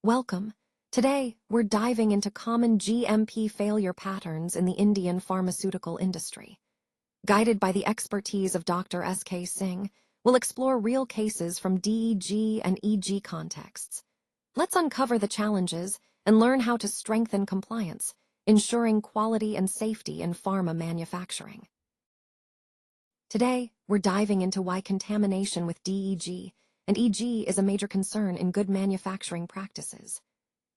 Welcome. Today, we're diving into common GMP failure patterns in the Indian pharmaceutical industry. Guided by the expertise of Dr. S.K. Singh, we'll explore real cases from DEG and EG contexts. Let's uncover the challenges and learn how to strengthen compliance, ensuring quality and safety in pharma manufacturing. Today, we're diving into why contamination with DEG and EG is a major concern in good manufacturing practices.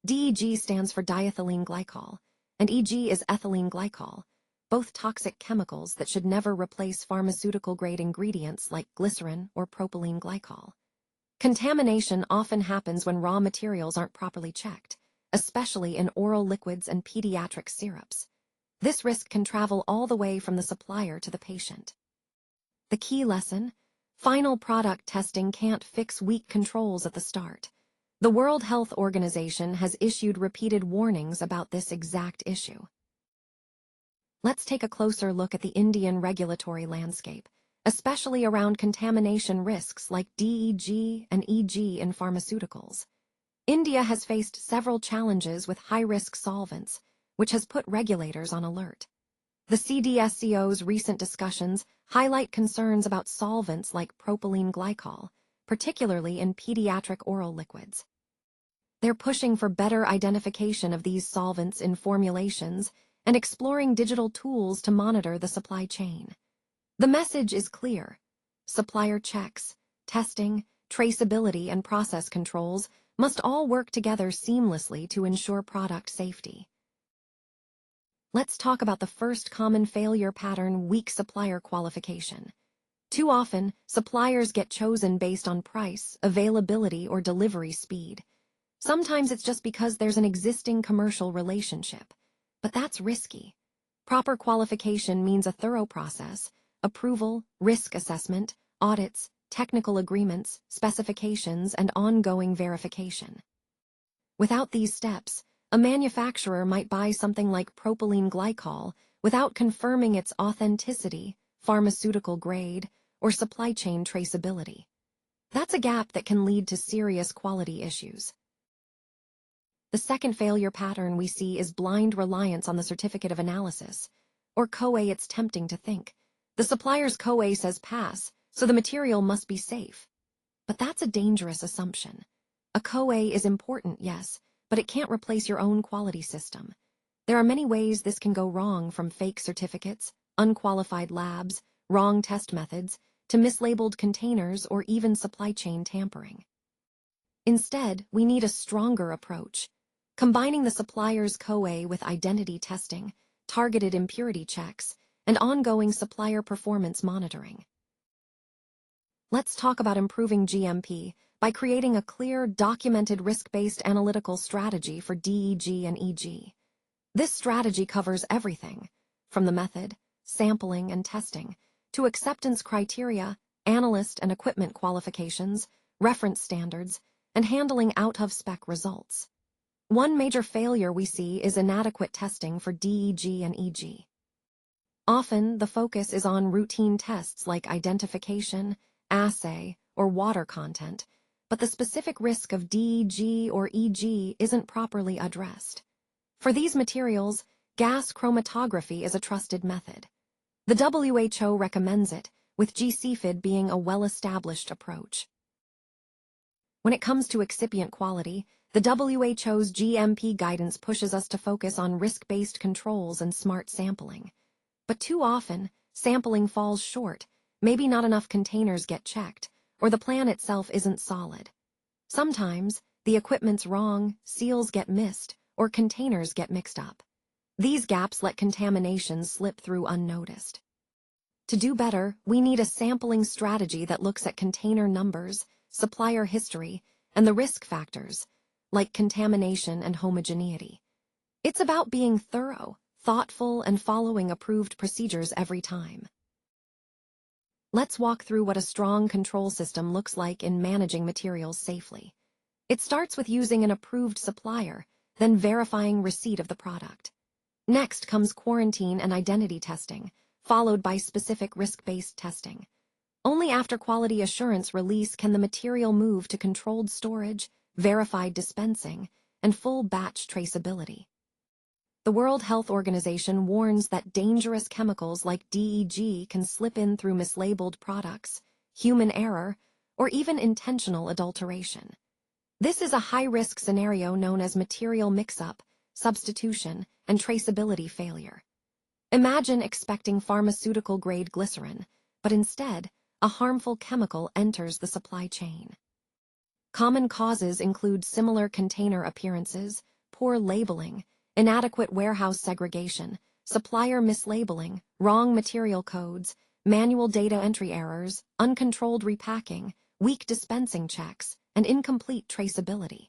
DEG stands for diethylene glycol, and EG is ethylene glycol, both toxic chemicals that should never replace pharmaceutical-grade ingredients like glycerin or propylene glycol. Contamination often happens when raw materials aren't properly checked, especially in oral liquids and pediatric syrups. This risk can travel all the way from the supplier to the patient. The key lesson: final product testing can't fix weak controls at the start. The World Health Organization has issued repeated warnings about this exact issue. Let's take a closer look at the Indian regulatory landscape, especially around contamination risks like DEG and EG in pharmaceuticals. India has faced several challenges with high-risk solvents, which has put regulators on alert. The CDSCO's recent discussions highlight concerns about solvents like propylene glycol, particularly in pediatric oral liquids. They're pushing for better identification of these solvents in formulations and exploring digital tools to monitor the supply chain. The message is clear: supplier checks, testing, traceability, and process controls must all work together seamlessly to ensure product safety. Let's talk about the first common failure pattern: weak supplier qualification. Too often, suppliers get chosen based on price, availability, or delivery speed. Sometimes it's just because there's an existing commercial relationship, but that's risky. Proper qualification means a thorough process: approval, risk assessment, audits, technical agreements, specifications, and ongoing verification. Without these steps, a manufacturer might buy something like propylene glycol without confirming its authenticity, pharmaceutical grade, or supply chain traceability. That's a gap that can lead to serious quality issues. The second failure pattern we see is blind reliance on the certificate of analysis, or COA. It's tempting to think the supplier's COA says pass, so the material must be safe. But that's a dangerous assumption. A COA is important, yes, but it can't replace your own quality system. There are many ways this can go wrong, from fake certificates, unqualified labs, wrong test methods, to mislabeled containers or even supply chain tampering. Instead, we need a stronger approach, combining the supplier's COA with identity testing, targeted impurity checks, and ongoing supplier performance monitoring. Let's talk about improving GMP by creating a clear, documented risk-based analytical strategy for DEG and EG. This strategy covers everything, from the method, sampling, and testing, to acceptance criteria, analyst and equipment qualifications, reference standards, and handling out-of-spec results. One major failure we see is inadequate testing for DEG and EG. Often, the focus is on routine tests like identification, assay, or water content, but the specific risk of DEG or EG isn't properly addressed. For these materials, gas chromatography is a trusted method. The WHO recommends it, with GCFID being a well-established approach. When it comes to excipient quality, the WHO's GMP guidance pushes us to focus on risk-based controls and smart sampling. But too often, sampling falls short. Maybe not enough containers get checked, or the plan itself isn't solid. Sometimes, the equipment's wrong, seals get missed, or containers get mixed up. These gaps let contamination slip through unnoticed. To do better, we need a sampling strategy that looks at container numbers, supplier history, and the risk factors, like contamination and homogeneity. It's about being thorough, thoughtful, and following approved procedures every time. Let's walk through what a strong control system looks like in managing materials safely. It starts with using an approved supplier, then verifying receipt of the product. Next comes quarantine and identity testing, followed by specific risk-based testing. Only after quality assurance release can the material move to controlled storage, verified dispensing, and full batch traceability. The World Health Organization warns that dangerous chemicals like DEG can slip in through mislabeled products, human error, or even intentional adulteration. This is a high-risk scenario known as material mix-up, substitution, and traceability failure. Imagine expecting pharmaceutical-grade glycerin, but instead, a harmful chemical enters the supply chain. Common causes include similar container appearances, poor labeling, inadequate warehouse segregation, supplier mislabeling, wrong material codes, manual data entry errors, uncontrolled repacking, weak dispensing checks, and incomplete traceability.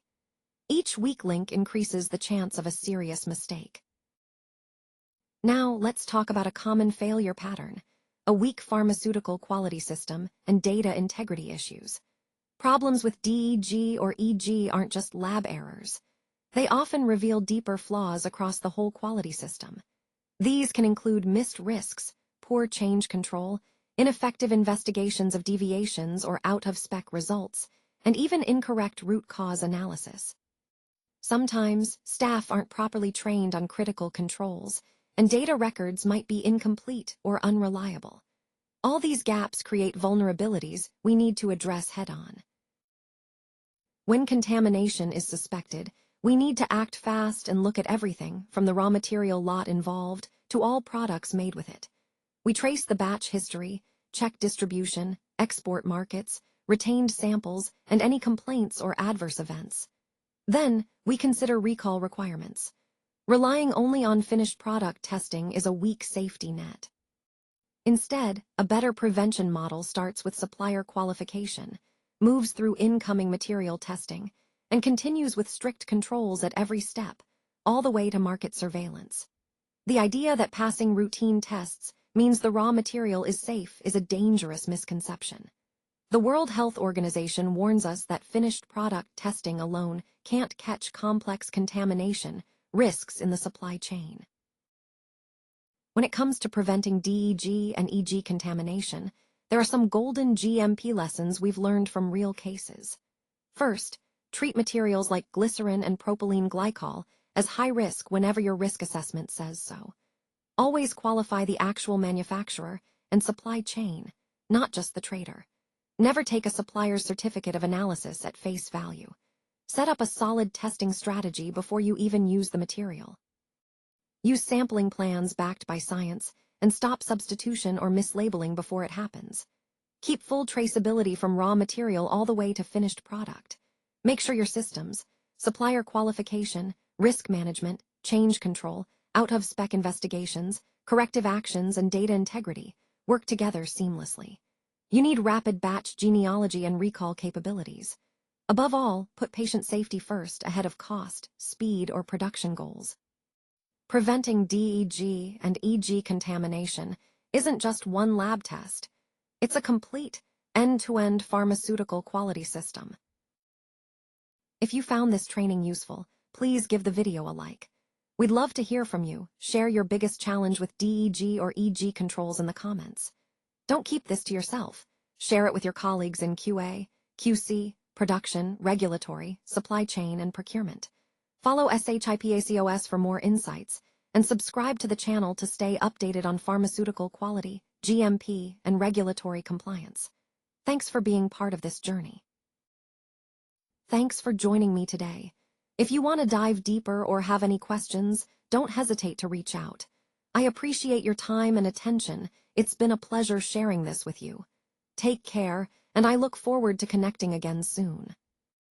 Each weak link increases the chance of a serious mistake. Now, let's talk about a common failure pattern: a weak pharmaceutical quality system and data integrity issues. Problems with DEG or EG aren't just lab errors. They often reveal deeper flaws across the whole quality system. These can include missed risks, poor change control, ineffective investigations of deviations or out-of-spec results, and even incorrect root cause analysis. Sometimes, staff aren't properly trained on critical controls, and data records might be incomplete or unreliable. All these gaps create vulnerabilities we need to address head-on. When contamination is suspected, we need to act fast and look at everything from the raw material lot involved to all products made with it. We trace the batch history, check distribution, export markets, retained samples, and any complaints or adverse events. Then, we consider recall requirements. Relying only on finished product testing is a weak safety net. Instead, a better prevention model starts with supplier qualification, moves through incoming material testing, and continues with strict controls at every step, all the way to market surveillance. The idea that passing routine tests means the raw material is safe is a dangerous misconception. The World Health Organization warns us that finished product testing alone can't catch complex contamination risks in the supply chain. When it comes to preventing DEG and EG contamination, there are some golden GMP lessons we've learned from real cases. First, treat materials like glycerin and propylene glycol as high risk whenever your risk assessment says so. Always qualify the actual manufacturer and supply chain, not just the trader. Never take a supplier's certificate of analysis at face value. Set up a solid testing strategy before you even use the material. Use sampling plans backed by science and stop substitution or mislabeling before it happens. Keep full traceability from raw material all the way to finished product. Make sure your systems, supplier qualification, risk management, change control, out-of-spec investigations, corrective actions, and data integrity work together seamlessly. You need rapid batch genealogy and recall capabilities. Above all, put patient safety first ahead of cost, speed, or production goals. Preventing DEG and EG contamination isn't just one lab test. It's a complete, end-to-end pharmaceutical quality system. If you found this training useful, please give the video a like. We'd love to hear from you. Share your biggest challenge with DEG or EG controls in the comments. Don't keep this to yourself. Share it with your colleagues in QA, QC, production, regulatory, supply chain, and procurement. Follow Siphacos for more insights, and subscribe to the channel to stay updated on pharmaceutical quality, GMP, and regulatory compliance. Thanks for being part of this journey. Thanks for joining me today. If you want to dive deeper or have any questions, don't hesitate to reach out. I appreciate your time and attention. It's been a pleasure sharing this with you. Take care, and I look forward to connecting again soon.